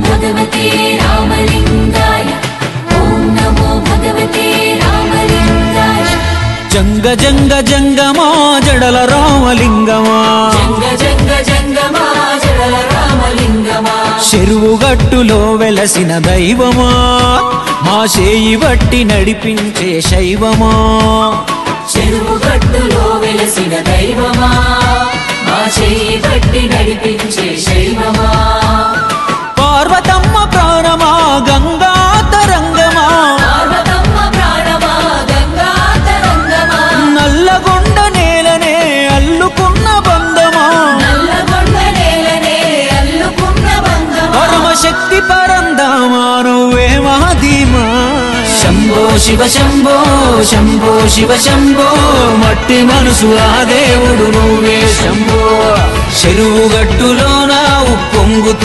भगवते रामलिंगाय ओम नमो भगवते रामलिंगाय जंग जंग जंगमा जडल रामलिंगमा जंग जंग जंगमा जडल रामलिंगमा చెరువుగట్టులో వెలసిన దైవమా మా చేయి బట్టి నడిపించే శైవమా చెరువుగట్టులో వెలసిన దైవమా మా చేయి బట్టి నడిపించే శైవమా పార్వతమ్మ ప్రాణమా గంగా తరంగమా పార్వతమ్మ ప్రాణమా గంగా తరంగమా నల్లగొండ నేలనే అల్లుకున్న బంధమా నల్లగొండ నేలనే అల్లుకున్న బంధమా పరమశక్తి పరంధామా నువ్వే మహదీమా శంభో శివ శంభో శంభో శివ శంభో మట్టి మనసు ఆ దేవుడు నువ్వే శంభో చెరువుగట్టులోన ఉప్పొంగు